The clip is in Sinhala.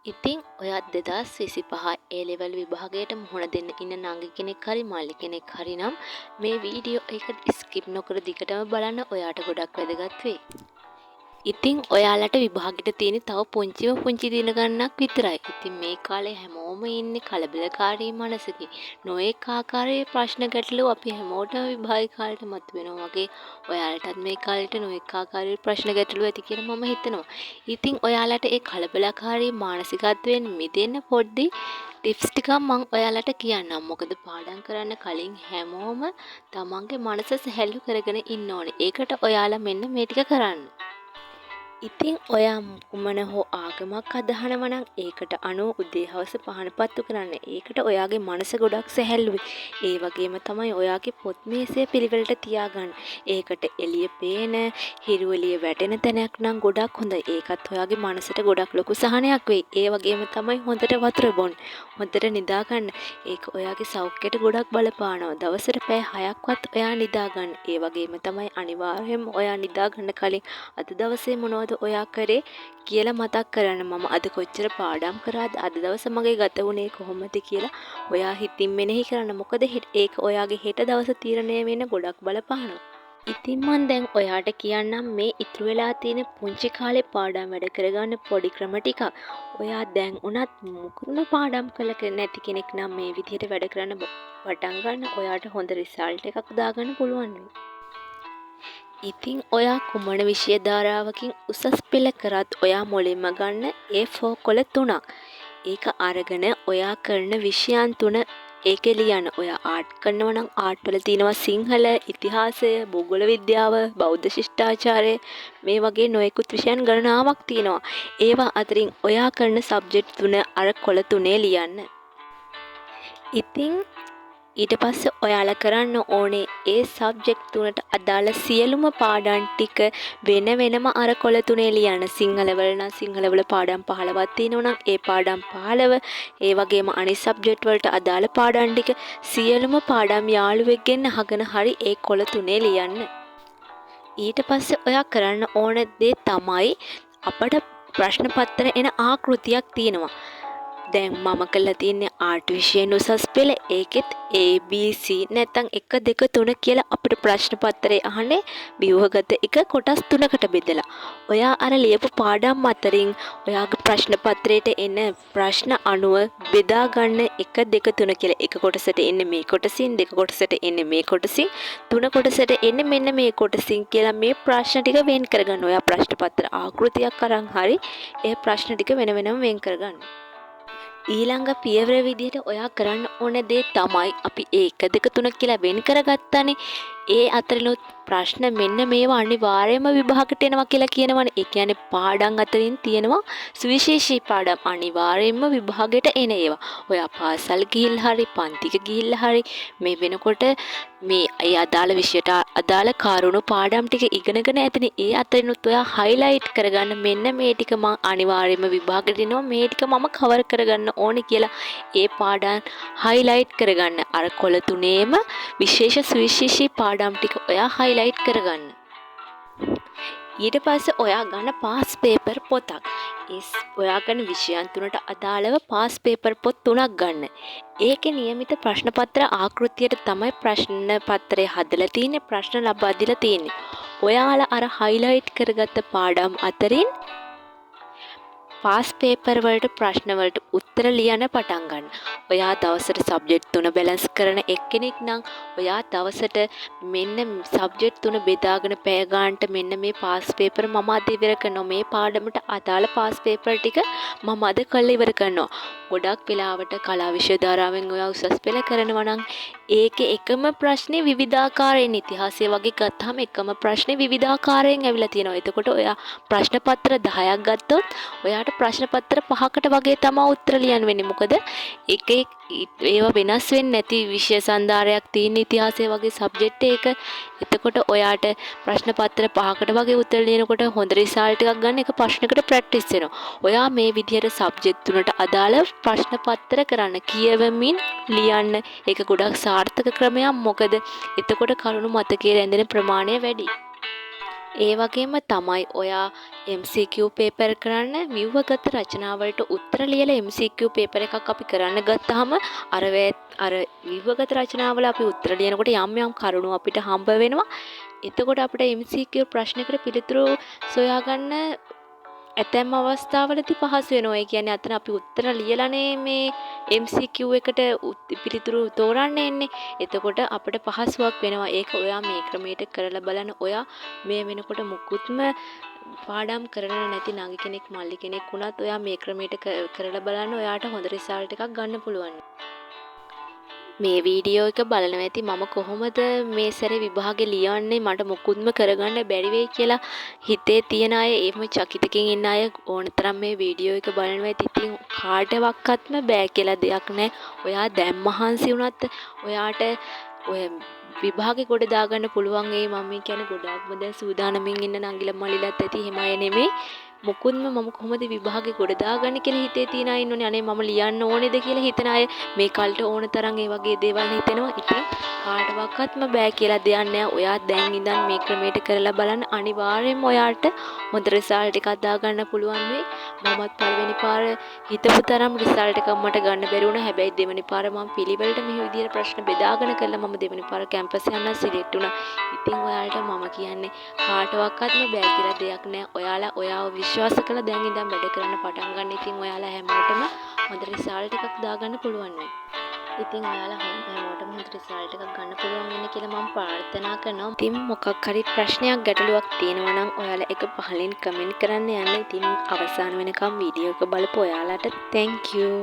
ඉතින් ඔයත් 2025 ඒ ලෙවල් විභාගයට මුහුණ දෙන්න ඉන්න නංගි කෙනෙක් හරි මල්ලි කෙනෙක් හරි නම් මේ වීඩියෝ එක ස්කිප් නොකර දිගටම බලන්න ඔයාට ගොඩක් වැදගත් වෙයි. ඉතින් ඔයාලට විභාගෙට තියෙන තව පුංචි දින ගණනක් විතරයි. ඉතින් මේ කාලේ හැමෝම ඉන්නේ කලබලකාරී මනසකින්. නොඑක ආකාරයේ ප්‍රශ්න ගැටලු අපි හැමෝටම විභාග කාලේට මතුවෙනවා වගේ ඔයාලටත් මේ කාලේට නොඑක ආකාරයේ ප්‍රශ්න ගැටලු ඇති කියලා මම හිතනවා. ඉතින් ඔයාලට ඒ කලබලකාරී මානසිකත්වයෙන් මිදෙන්න පොඩ්ඩි ටිප්ස් ටිකක් මම ඔයාලට කියන්නම්. මොකද පාඩම් කරන්න කලින් හැමෝම තමන්ගේ මනස සැහැල්ලු කරගෙන ඉන්න ඕනේ. ඒකට ඔයාලා මෙන්න මේ ටික කරන්න. ඉතින් ඔයා කුමන හෝ ආගමක් අදහනවා නම් ඒකට අනුව උදේ හවස පහන පත්තු කරන්න. ඒකට ඔයාගේ මනස ගොඩක් සැහැල්ලුයි. ඒ වගේම තමයි ඔයාගේ පොත් මේසය පිළිවෙලට තියාගන්න. ඒකට එළිය පේන, හිරු එළිය වැටෙන තැනක් නම් ගොඩක් හොඳයි. ඒකත් ඔයාගේ මනසට ගොඩක් ලොකු සහනයක් වෙයි. ඒ වගේම තමයි හොඳට වතුර බොන්න. හොඳට නිදා ගන්න. ඒක ඔයාගේ සෞඛ්‍යයට ගොඩක් බලපානවා. දවසට පැය 6ක්වත් ඔයා නිදා ගන්න. ඒ වගේම තමයි අනිවාර්යයෙන්ම ඔයා නිදා ගන්න කලින් අද දවසේ මොනවද ඔයා කරේ කියලා මතක් කරන්න. මම අද කොච්චර පාඩම් කරාද, අද දවස මගේ ගත වුණේ කොහොමද කියලා ඔයා හිතින් මෙනෙහි කරන්න. මොකද ඒක ඔයාගේ හෙට දවස තීරණය වෙන්න ගොඩක් බලපානවා. ඉතින් මම දැන් ඔයාට කියන්නම් මේ ඉතුරු වෙලා තියෙන පුංචි කාලේ පාඩම් වැඩ කරගන්න පොඩි ක්‍රම ටිකක්. ඔයා දැන් උනත් මුකුත්ම පාඩම් කළ නැති කෙනෙක් නම් මේ විදිහට වැඩ කරන්න පටන් ගන්න ඔයාට හොඳ රිසල්ට් එකක් දාගන්න පුළුවන් වෙයි. ඉතින් ඔයා කුමන විෂය ධාරාවකින් උසස් පෙළ කරත් ඔයා මුලින්ම ගන්න A4 කොළ 3ක්. ඒක අරගෙන ඔයා කරන විෂයන් 3 ඒකේ ලියන්න. ඔයා ආර්ට් කරනවා නම් ආර්ට් වල තියෙනවා සිංහල, ඉතිහාසය, භූගෝල විද්‍යාව, බෞද්ධ ශිෂ්ටාචාරය මේ වගේ නොයෙකුත් විෂයන් ගණනාවක් තියෙනවා. ඒවා අතරින් ඔයා කරන සබ්ජෙක්ට් 3 අර කොළ 3 ලියන්න. ඉතින් ඊට පස්සේ ඔයාලා කරන්න ඕනේ ඒ සබ්ජෙක්ට් තුනට අදාළ සියලුම පාඩම් ටික වෙන වෙනම අර කොළ තුනේ ලියන්න. සිංහල වල නම් සිංහල වල පාඩම් 15ක් තියෙනවා නම් ඒ පාඩම් 15, ඒ වගේම අනිත් සබ්ජෙක්ට් වලට අදාළ පාඩම් ටික සියලුම පාඩම් යාළුවෙක්ගෙන් අහගෙන හරි ඒ කොළ තුනේ ලියන්න. ඊට පස්සේ ඔයා කරන්න ඕන දේ තමයි අපට ප්‍රශ්න පත්‍ර එන ආකෘතියක් තියෙනවා. දැන් මම කළා තියන්නේ ආර්ට් විෂයෙන් උසස් පෙළ. ඒකෙත් A B C නැත්නම් 1 2 3 කියලා අපිට ප්‍රශ්න පත්‍රයේ අහන්නේ ව්‍යුහගත එක කොටස් 3කට බෙදලා. ඔයා අර ලියපු පාඩම් අතරින් ඔයාගේ ප්‍රශ්න පත්‍රයට එන ප්‍රශ්න අනුව බෙදා ගන්න 1 2 3 කියලා. එක කොටසට එන්නේ මේ කොටසින්, දෙක කොටසට එන්නේ මේ කොටසින්, තුන කොටසට එන්නේ මෙන්න මේ කොටසින් කියලා මේ ප්‍රශ්න ටික වෙන් කරගන්න. ඔයා ප්‍රශ්න පත්‍ර ආකෘතියක් අරන් හරි ඒ ප්‍රශ්න ටික වෙන වෙනම වෙන් කරගන්න. ඊළඟ පියවර විදිහට ඔයා කරන්න ඕන දේ තමයි අපි 1 2 3 කියලා වෙන් කරගත්තානේ. ඒ අතරිනුත් ප්‍රශ්න මෙන්න මේවා අනිවාර්යයෙන්ම විභාගයට එනවා කියලා කියනවනේ. ඒ කියන්නේ පාඩම් අතරින් තියෙනවා සුවිශේෂී පාඩම් අනිවාර්යයෙන්ම විභාගයට එන ඒවා. ඔයා පාසල් ගිහිල්ලා හරි පන්තික ගිහිල්ලා හරි මේ වෙනකොට මේ ඒ අදාළ විෂයට අදාළ කාරුණු පාඩම් ටික ඉගෙනගෙන ඇතිනේ. ඒ අතරිනුත් ඔයා හයිලයිට් කරගන්න මෙන්න මේ ටික මම අනිවාර්යයෙන්ම විභාගයට එනවා, මේ ටික මම කවර් කරගන්න ඕනේ කියලා ඒ පාඩම් හයිලයිට් කරගන්න. අර කොළ තුනේම විශේෂ සුවිශේෂී පාඩම් ටික ඔයා හයිලයිට් කරගන්න. ඊට පස්සේ ඔයා ගන්න පාස් පේපර් පොතක්. ඔයා ගන්න විෂයන් තුනට අදාළව පාස් පේපර් පොත් 3ක් ගන්න. ඒකේ નિયમિત ප්‍රශ්න පත්‍ර ආකෘතියට තමයි ප්‍රශ්න පත්‍රය හදලා තියෙන්නේ, ප්‍රශ්න ලබා දීලා තියෙන්නේ. ඔයාලා අර හයිලයිට් කරගත්ත පාඩම් අතරින් පාස් පේපර් වලට ප්‍රශ්න වලට උත්තර ලියන්න පටන් ගන්න. ඔයා දවසට සබ්ජෙක්ට් 3 බැලන්ස් කරන එක්කෙනෙක් නම් ඔයා දවසට මෙන්න සබ්ජෙක්ට් 3 බෙදාගෙන පැය ගන්නට මෙන්න මේ පාස් පේපර් මම අද ඉවර කරනවා. මේ පාඩමට අදාළ පාස් පේපර් ටික මම අද කරලා ඉවර කරනවා. ගොඩක් වෙලාවට කලා විෂය ධාරාවෙන් ඔයා උසස් පෙළ කරනවා නම් ඒකේ එකම ප්‍රශ්නේ විවිධාකාරයෙන්, ඉතිහාසය වගේ ගත්තාම එකම ප්‍රශ්නේ විවිධාකාරයෙන් ඇවිල්ලා තියෙනවා. එතකොට ඔයා ප්‍රශ්න පත්‍ර 10ක් ගත්තොත් ඔයාට ප්‍රශ්න පත්‍ර 5කට වගේ තමයි උත්තර ලියන්න වෙන්නේ. මොකද ඒවා වෙනස් වෙන්නේ නැති විෂය සම්දාරයක් තියෙන ඉතිහාසය වගේ සබ්ජෙක්ට් එක. එතකොට ඔයාට ප්‍රශ්න පත්‍ර 5කට වගේ උත්තර ලියනකොට හොඳ රිසල්ට් එකක් ගන්න එක ප්‍රශ්නකට ප්‍රැක්ටිස් වෙනවා. ඔයා මේ විදිහට සබ්ජෙක්ට් තුනට අදාළ ප්‍රශ්න පත්‍ර කරන්න, කියවමින් ලියන්න. ඒක ගොඩක් සාර්ථක ක්‍රමයක්. මොකද එතකොට කරුණු මතකයේ රැඳෙන ප්‍රමාණය වැඩි. ඒ වගේම තමයි ඔයා MCQ පේපර් කරන්න ව්‍යුහගත රචනාවලට උත්තර ලියලා MCQ පේපර් එකක් අපි කරන්න ගත්තාම අර ව්‍යුහගත රචනාවල අපි උත්තර ලියනකොට යම් යම් කරුණු අපිට හම්බ වෙනවා. එතකොට අපිට MCQ ප්‍රශ්නයකට පිළිතුරු සොයාගන්න ඇතැම් අවස්ථාවලදී පහසු වෙනවා. ඒ කියන්නේ අතන අපි උත්තර ලියලානේ මේ MCQ එකට පිළිතුරු තෝරන්න එන්නේ. එතකොට අපිට පහසුවක් වෙනවා. ඒක ඔයා මේ ක්‍රමයට කරලා බලන්න. ඔයා මේ වෙනකොට මුකුත්ම පාඩම් කරන්න නැති නගි කෙනෙක් මල්ලි කෙනෙක් වුණත් ඔයා මේ ක්‍රමයට කරලා බලන්න. ඔයාට හොඳ රිසල්ට් එකක් ගන්න පුළුවන්. මේ වීඩියෝ එක බලනවා ඇති මම කොහොමද මේ සැරේ විභාගෙ ලියන්නේ මට මොකුත්ම කරගන්න බැරි වෙයි කියලා හිතේ තියන අය එහෙම චකිතකින් ඉන්න අය ඕනතරම් මේ වීඩියෝ එක බලනවා ඇති. ඉතින් කාටවත්ම බෑ කියලා දෙයක් නැහැ. ඔයා දැන් මහන්සි වුණත් ඔයාට ඔය විභාගෙ ගොඩ දාගන්න පුළුවන්. ඒ මම කියන්නේ ගොඩාක්ම දැන් සූදානමින් ඉන්න නංගිලා මල්ලිලාත් ඇති එහෙම අය නෙමෙයි. මොකුත්ම මම කොහොමද විභාගෙ ගොඩ දාගන්නේ කියලා හිතේ තියන අය ඉන්නෝනේ. අනේ මම ලියන්න ඕනේද කියලා හිතන අය මේ කල්ට ඕන තරම් ඒ වගේ දේවල් හිතෙනවා. ඉතින් කාටවත්ම බෑ කියලා දෙයක් නෑ. ඔයා දැන් ඉඳන් මේ ක්‍රමයට කරලා බලන්න. අනිවාර්යෙන්ම ඔයාට හොඳ රිසල්ට් එකක් දාගන්න පුළුවන් වෙයි. මමත් පළවෙනි පාර හිතපු තරම් රිසල්ට් එකක් මට ගන්න බැරි වුණා. හැබැයි දෙවෙනි පාර මම පිළිවෙලට මේ විදිහට ප්‍රශ්න බෙදාගෙන කළා. මම දෙවෙනි පාර කැම්පස් යන්න සිලෙක්ට් වුණා. ඉතින් ඔයාලට මම කියන්නේ කාටවත්ම බෑ කියලා දෙයක් නෑ. ඔයාලා ඔයාව විශ්වාස කළා දැන් ඉඳන් වැඩ කරන්න පටන් ගන්න. ඉතින් ඔයාලා හැමෝටම හොඳ රිසල්ට් එකක් දාගන්න පුළුවන් වෙයි. ඉතින් ඔයාලා හැමෝටම හොඳ රිසල්ට් එකක් ගන්න පුළුවන් වෙන්න කියලා මම ප්‍රාර්ථනා කරනවා. ඉතින් මොකක් හරි ප්‍රශ්නයක් ගැටලුවක් තියෙනවා නම් ඔයාලා ඒක පහලින් කමෙන්ට් කරන්න යන්න. ඉතින් අවසාන වෙනකම් වීඩියෝ එක බලපු ඔයාලට thank you.